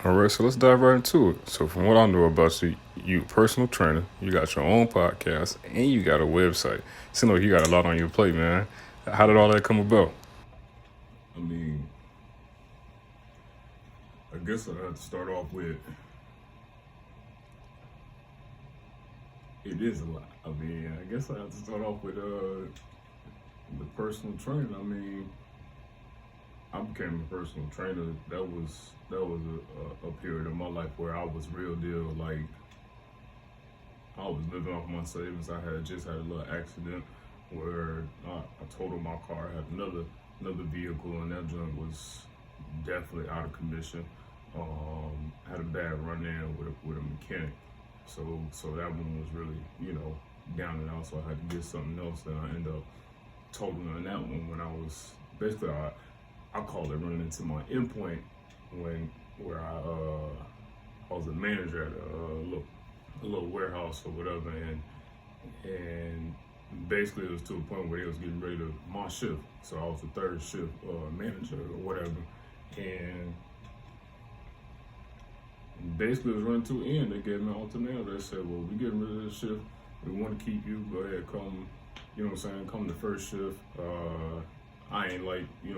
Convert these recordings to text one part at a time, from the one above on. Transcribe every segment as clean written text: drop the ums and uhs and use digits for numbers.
All right, so let's dive right into it. So, from what I know about you, you personal trainer, you got your own podcast, and you got a website. Seems like you got a lot on your plate, man. How did all that come about? I mean, I guess I have to start off with it is a lot. I mean, I guess I have to start off with the personal trainer. I mean, I became a personal trainer. That was a period of my life where I was real deal. Like I was living off my savings. I had just had a little accident where I totaled my car. I had another vehicle, and that joint was definitely out of condition. Had a bad run in with a mechanic. So that one was really, down and out. So I had to get something else. Then I ended up totaling that one when I was basically I call it running into my endpoint when where I was a manager at a little warehouse or whatever, and basically it was to a point where they was getting ready to my shift. So I was the third shift manager or whatever, and basically it was running to an end. They gave me an ultimatum. They said, well, we getting rid of this shift. We want to keep you. Go ahead, come, come to first shift. I ain't like, the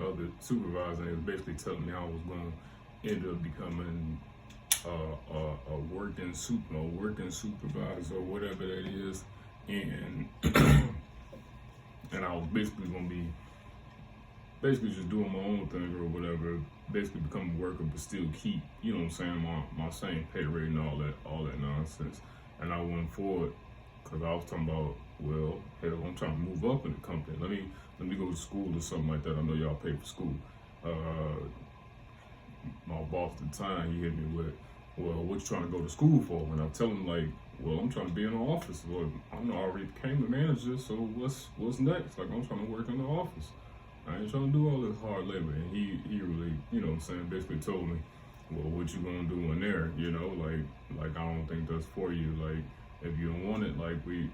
other supervisor. They was basically telling me I was going to end up becoming a working supervisor or whatever that is. And and I was basically going to be basically just doing my own thing or whatever, basically become a worker but still keep, my same pay rate and all that nonsense. And I went forward because I was talking about, well, hell, I'm trying to move up in the company. Let me go to school or something like that. I know y'all pay for school. My boss at the time, he hit me with, well, what you trying to go to school for? And I tell him like, well, I'm trying to be in the office. Well, I already became a manager, so what's next? Like, I'm trying to work in the office. I ain't trying to do all this hard labor. And he really, basically told me, well, what you gonna do in there? Like I don't think that's for you. Like, if you don't want it, like we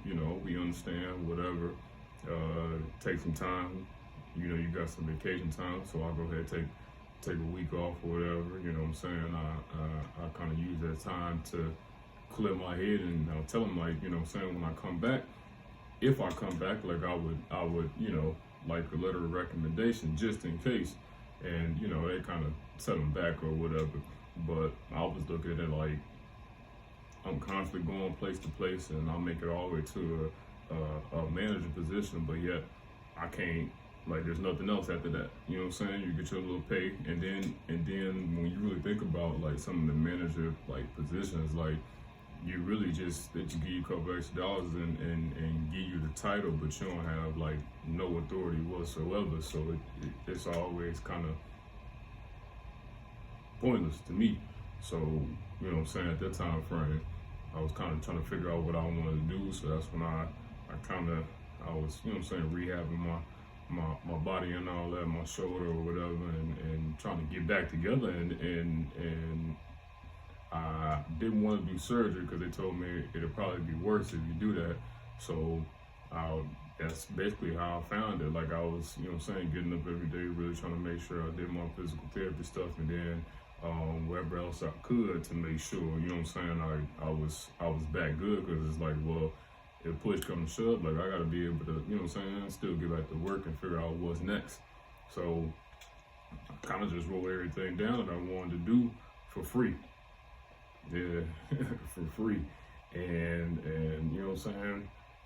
understand, whatever. Take some time. You got some vacation time, so I'll go ahead and take a week off or whatever. You know what I'm saying? I kind of use that time to clear my head, and I'll tell him like, when I come back, if I come back, like I would, like a letter of recommendation just in case. And, they kind of set them back or whatever. But I was looking at it like I'm constantly going place to place and I'll make it all the way to a manager position, but yet I can't, like, there's nothing else after that. You know what I'm saying? You get your little pay, and then when you really think about like some of the manager like positions, like you really just that you give you a couple extra dollars and give you the title, but you don't have like no authority whatsoever. So it's always kind of pointless to me. So what I'm saying, at that time frame, I was kind of trying to figure out what I wanted to do. So that's when I was rehabbing my body and all that, my shoulder or whatever, and trying to get back together, and I didn't want to do surgery because they told me it'd probably be worse if you do that. So that's basically how I found it. Like I was, getting up every day, really trying to make sure I did my physical therapy stuff, and then wherever else I could to make sure, I was back good, because it's like, well, if push comes to shove, like I gotta be able to, still get back to work and figure out what's next. So I kind of just wrote everything down that I wanted to do for free. Yeah, for free. And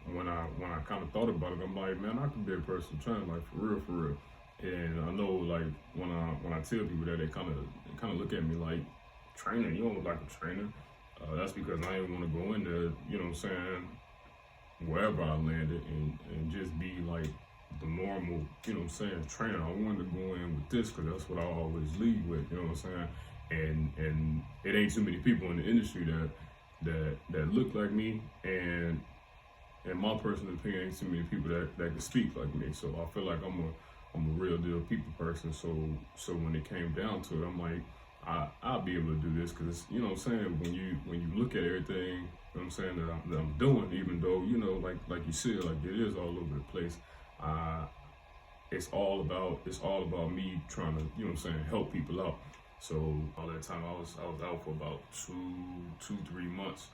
when I kind of thought about it, I'm like, man, I could be a personal trainer, like for real. And I know, like when I tell people that, they kind of look at me like, trainer, you don't look like a trainer. That's because I didn't want to go in there, wherever I landed, and just be like the normal, trainer. I wanted to go in with this because that's what I always lead with, and it ain't too many people in the industry that look like me, and in my personal opinion, ain't too many people that can speak like me. So I feel like I'm a real deal people person. So when it came down to it, I'm like, I'll be able to do this, because when you look at everything, that I'm doing, even though like you said, like it is all over the place. It's all about me trying to help people out. So all that time I was out for about 3 months.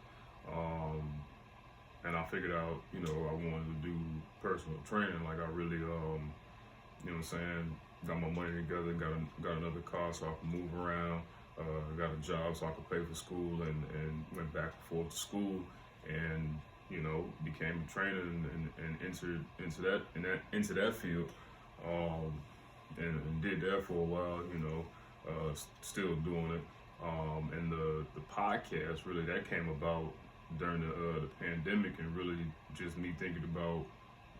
Um, and I figured out, I wanted to do personal training. Like I really, you know what I'm saying, got my money together, got another car so I could move around, got a job so I could pay for school, and went back and forth to school, and became a trainer, and entered into that field, and did that for a while, still doing it. And the podcast, really, that came about during the pandemic, and really just me thinking about,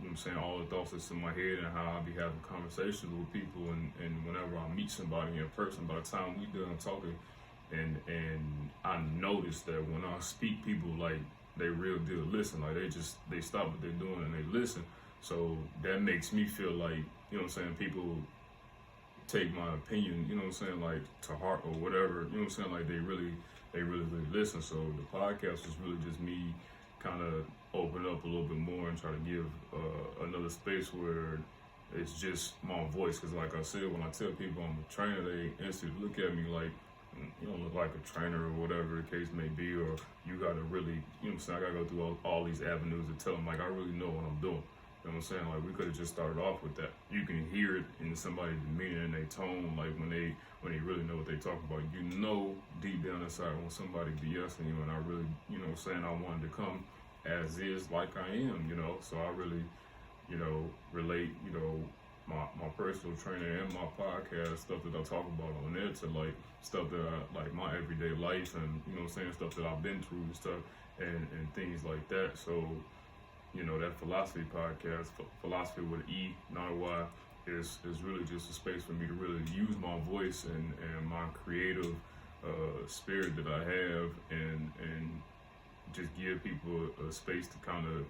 I'm saying, all the thoughts that's in my head, and how I be having conversations with people, and whenever I meet somebody in person, by the time we done talking, and I noticed that when I speak, people, like, they real deal listen, like they stop what they're doing and they listen. So that makes me feel like, people take my opinion, like, to heart or whatever, like they really listen. So the podcast is really just me kind of open up a little bit more and try to give another space where it's just my voice. Because like I said, when I tell people I'm a trainer, they instantly look at me like, you don't look like a trainer, or whatever the case may be, or you gotta really, I gotta go through all these avenues to tell them, like, I really know what I'm doing. You know what I'm saying? Like, we could have just started off with that. You can hear it in somebody's demeanor and their tone, like when they really know what they talk about. Deep down inside when somebody BSing you, and I really, I wanted to come as is, like I am, So I really, relate, my personal trainer and my podcast, stuff that I talk about on there, to like stuff that I, like, my everyday life, and stuff that I've been through and stuff, and things like that. So, that philosophy podcast, philosophy with an E, not a Y, is really just a space for me to really use my voice and my creative spirit that I have, and just give people a space to kind of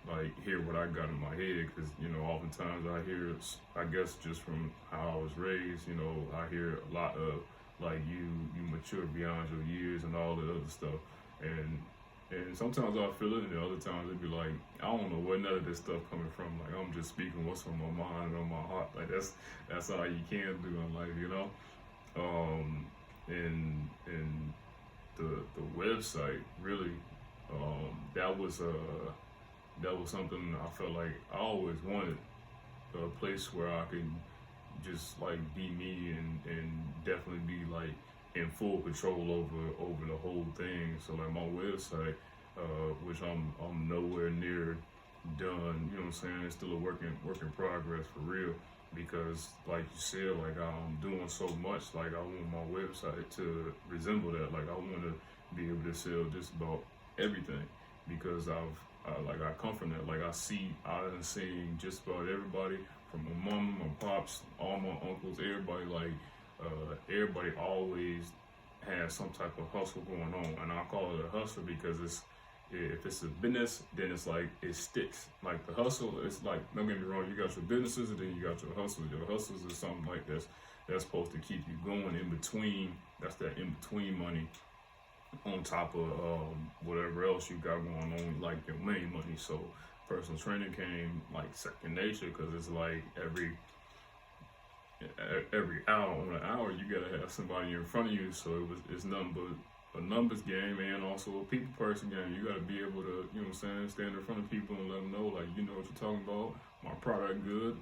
like hear what I got in my head. Because oftentimes I hear, I guess just from how I was raised, I hear a lot of like, you mature beyond your years and all that other stuff, and sometimes I feel it, and other times it'd be like, I don't know where none of this stuff coming from. Like, I'm just speaking what's on my mind and on my heart. Like, that's all you can do in life, And the website, really, that was something I felt like I always wanted, a place where I could just like be me, and definitely be like in full control over the whole thing. So like my website, which I'm nowhere near done, you know what I'm saying? It's still a work in progress, for real, because like you said, like, I'm doing so much. Like, I want my website to resemble that. Like, I want to be able to sell just about everything, because I come from that. Like, I've seen just about everybody, from my mom, my pops, all my uncles, everybody, like, everybody always has some type of hustle going on, and I call it a hustle because if it's a business, then it's like it sticks. Like, the hustle, it's like, don't get me wrong, you got your businesses and then you got your hustles. Your hustles is something like that's supposed to keep you going in between. That's that in between money, on top of whatever else you got going on, like your main money. So personal training came like second nature, because it's like every hour on an hour you gotta have somebody in front of you. So it's nothing but a numbers game, and also a people person game. You gotta be able to, stand in front of people and let them know, like, you know what you're talking about. My product good,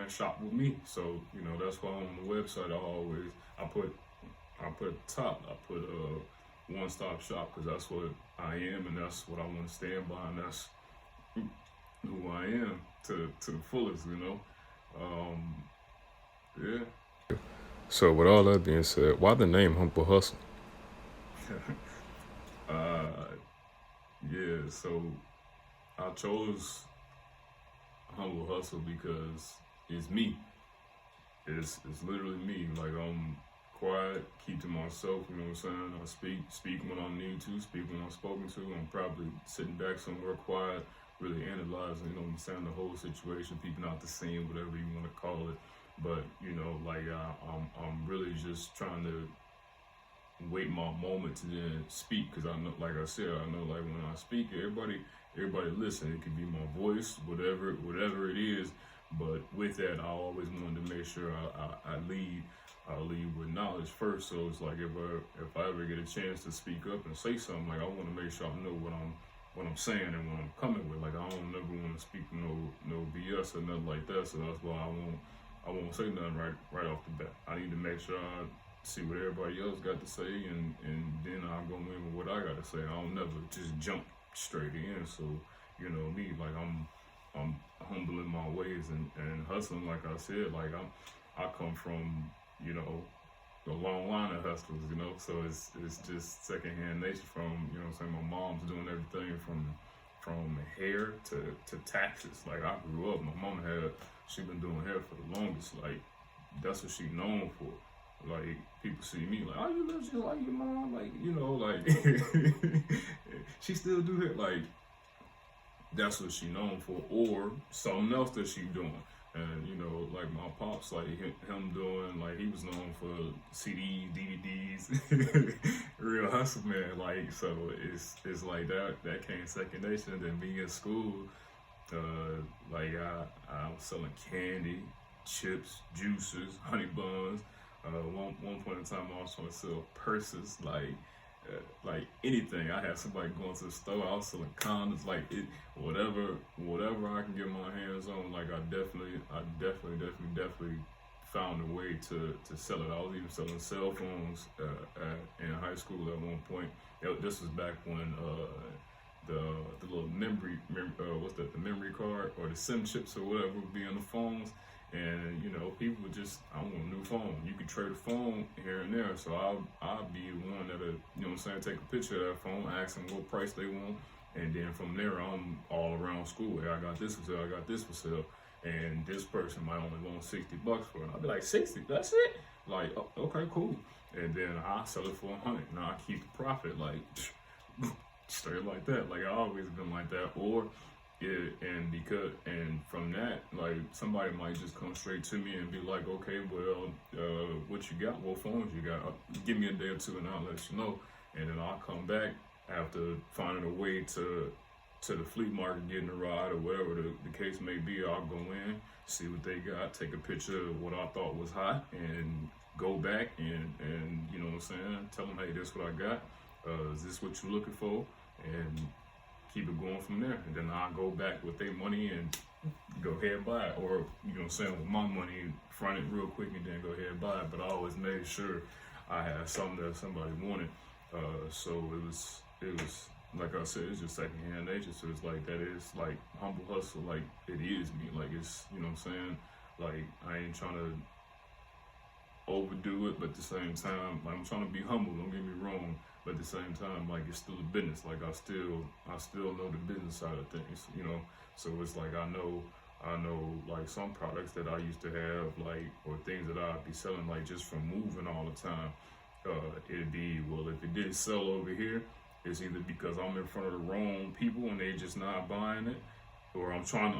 shop with me. So, that's why on the website I put top, I put one-stop shop, because that's what I am, and that's what I want to stand by, and that's who I am to the fullest, yeah. So with all that being said, why the name Humble Hustle? Yeah, so I chose Humble Hustle because it's me. It's literally me. Like, I'm quiet, keep to myself, you know what I'm saying? I speak when I need to, speak when I'm spoken to. I'm probably sitting back somewhere quiet, really analyzing, you know what I'm saying, the whole situation, peeping out the scene, whatever you want to call it. But, I'm really just trying to wait my moment to then speak, because I know, like I said, I know, like, when I speak, everybody listen. It could be my voice, whatever it is. But with that, I always wanted to make sure I lead I'll leave with knowledge first. So it's like if I ever get a chance to speak up and say something, like I want to make sure I know what I'm saying and what I'm coming with. Like I don't never want to speak no BS or nothing like that. So that's why I won't say nothing right off the bat. I need to make sure I see what everybody else got to say, and then I'll go in with what I got to say. I don't never just jump straight in. So me, like I'm humble in my ways and hustling. Like I said, like I come from a long line of hustlers, so it's just secondhand nature from, what I'm saying, my mom's doing everything from hair to taxes. Like I grew up, my mom she been doing hair for the longest. Like that's what she known for. Like people see me like, oh, you look just like your mom, like like she still do hair. Like that's what she known for, or something else that she doing. And like my pops, like him doing, like he was known for CDs, DVDs, real hustle man. Like so, it's like that came second nature. And then being in school, like I was selling candy, chips, juices, honey buns. One point in time, I was trying to sell purses, like anything. I had somebody going to the store. I was selling condoms, like whatever I can get my hands on. Like I definitely found a way to sell it. I was even selling cell phones in high school at one point. This was back when the little memory what's that, the memory card or the SIM chips or whatever would be on the phones. And people would just, I want a new phone. You could trade a phone here and there. So I'll be the one that'll, take a picture of that phone, ask them what price they want, and then from there I'm all around school. Hey, I got this for sale, I got this for sale, and this person might only want $60 for it. I'll be like, 60? That's it? Like, oh, okay, cool. And then I sell it for 100. Now I keep the profit, like straight like that. Like I always been like that. Or and from that, like somebody might just come straight to me and be like, okay, well, what you got? What phones you got? Give me a day or two and I'll let you know. And then I'll come back after finding a way to the flea market, getting a ride or whatever the case may be. I'll go in, see what they got, take a picture of what I thought was hot, and go back and what I'm saying, tell them, hey, this is what I got. Is this what you're looking for? And keep it going from there. And then I'll go back with their money and go ahead and buy it. Or, with my money, front it real quick and then go ahead and buy it. But I always made sure I had something that somebody wanted. So it was like I said, it's just secondhand nature. So it's like that is like humble hustle, like it is me. Like it's, like I ain't trying to overdo it, but at the same time, like I'm trying to be humble, don't get me wrong. But at the same time, like it's still a business. Like I still know the business side of things, So it's like I know like some products that I used to have, like, or things that I'd be selling, like just from moving all the time. It'd be, well, if it didn't sell over here, it's either because I'm in front of the wrong people and they just not buying it, or I'm trying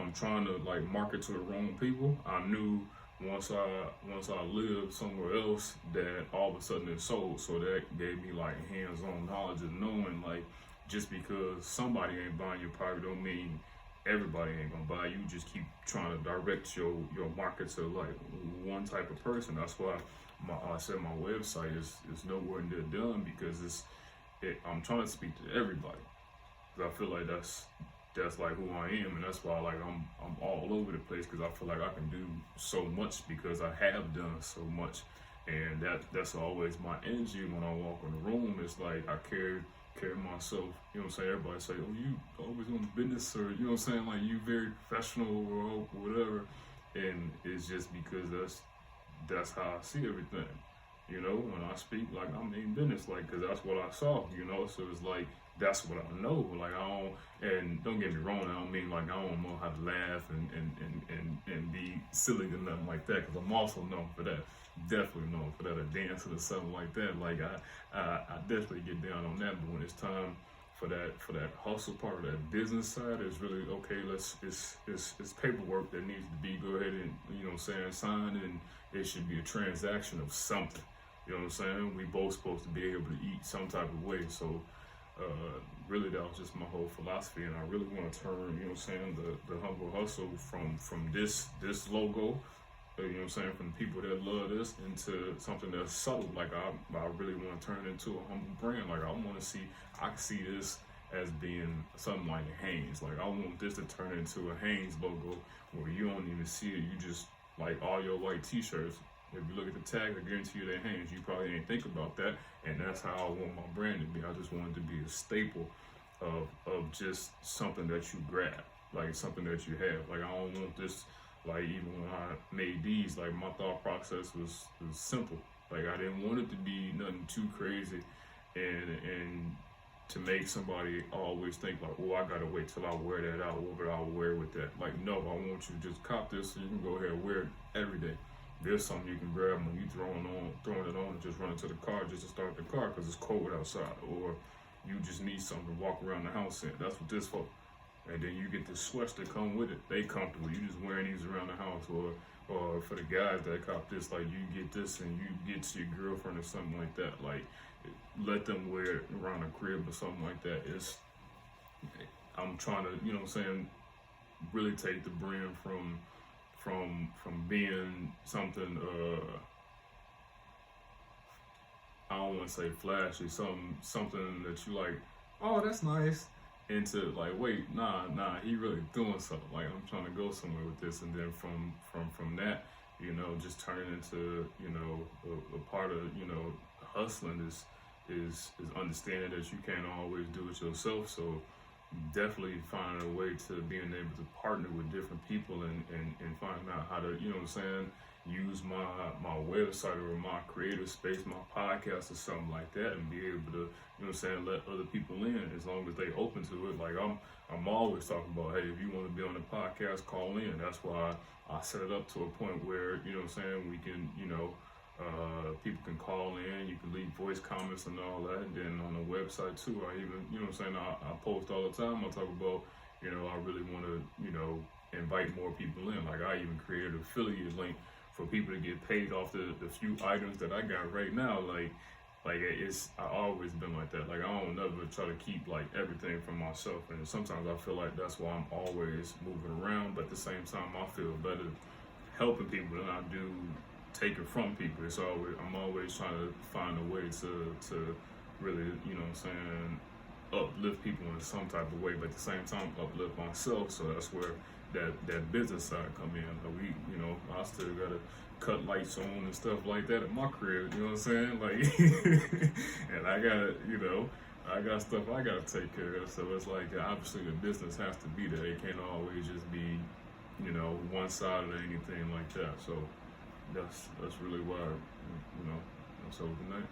to like market to the wrong people. I knew once I lived somewhere else that all of a sudden it sold. So that gave me like hands-on knowledge of knowing, like, just because somebody ain't buying your product don't mean everybody ain't gonna buy. You just keep trying to direct your market to like one type of person. That's why I said my website is nowhere near done, because I'm trying to speak to everybody. Cause I feel like that's like who I am, and that's why like I'm all over the place, because I feel like I can do so much because I have done so much, and that's always my energy when I walk in the room. It's like I carry myself, everybody say, oh, you always on the business, or like you very professional or whatever, and it's just because that's how I see everything. When I speak, like I'm in business, like, cause that's what I saw, so it's like, that's what I know. Like and don't get me wrong, I don't mean like I don't know how to laugh and be silly or nothing like that, because I'm also known for that. Definitely known for that, a dancer or something like that. Like I definitely get down on that, but when it's time for that hustle part of that business side, it's really okay. It's paperwork that needs to be go ahead and signed, and it should be a transaction of something. We both supposed to be able to eat some type of way. So really that was just my whole philosophy, and I really want to turn the humble hustle from this logo you know what I'm saying, from people that love this into something that's subtle. Like I really want to turn it into a humble brand. Like I can see this as being something like Hanes. Like I want this to turn into a Hanes logo where you don't even see it. You just like all your white T-shirts. If you look at the tag, I guarantee you they're Hanes. You probably ain't think about that, and that's how I want my brand to be. I just want it to be a staple of just something that you grab, like something that you have. Like I don't want this. Like even when I made these, like my thought process was simple. Like I didn't want it to be nothing too crazy, and to make somebody always think like, oh, I gotta wait till I wear that out. What would I wear with that? Like no, I want you to just cop this so you can go ahead and wear it every day. There's something you can grab when you throwing it on and just run into the car just to start the car because it's cold outside, or you just need something to walk around the house in. That's what this for. And then you get the sweats that come with it. They comfortable. You just wearing these around the house, or for the guys that cop this, like you get this and you get to your girlfriend or something like that. Like let them wear it around the crib or something like that. I'm trying to, you know what I'm saying, really take the brand from being something I don't want to say flashy, something that you like, oh that's nice, into like, wait, nah, he really doing something. Like I'm trying to go somewhere with this, and then from that, you know, just turn it into, you know, a part of, you know, hustling is understanding that you can't always do it yourself. So definitely finding a way to being able to partner with different people and finding out how to, you know what I'm saying, use my website or my creative space, my podcast or something like that, and be able to, you know what I'm saying, let other people in as long as they open to it. Like I'm always talking about, hey, if you want to be on the podcast, call in. That's why I set it up to a point where, you know what I'm saying, we can, you know, people can call in, you can leave voice comments and all that, and then on the website too, I even, you know what I'm saying, I post all the time. I talk about, you know, I really want to, you know, invite more people in. Like I even created an affiliate link for people to get paid off the few items that I got right now. Like I always been like that. Like I don't never try to keep like everything for myself, and sometimes I feel like that's why I'm always moving around, but at the same time I feel better helping people than I do taking from people. I'm always trying to find a way to really, you know what I'm saying, uplift people in some type of way, but at the same time uplift myself. So that's where that business side come in. We, you know, I still gotta cut lights on and stuff like that at my crib, you know what I'm saying? Like and I gotta, you know, I got stuff I gotta take care of. So it's like obviously the business has to be there. It can't always just be, you know, one sided or anything like that. So that's really why, you know, so good night.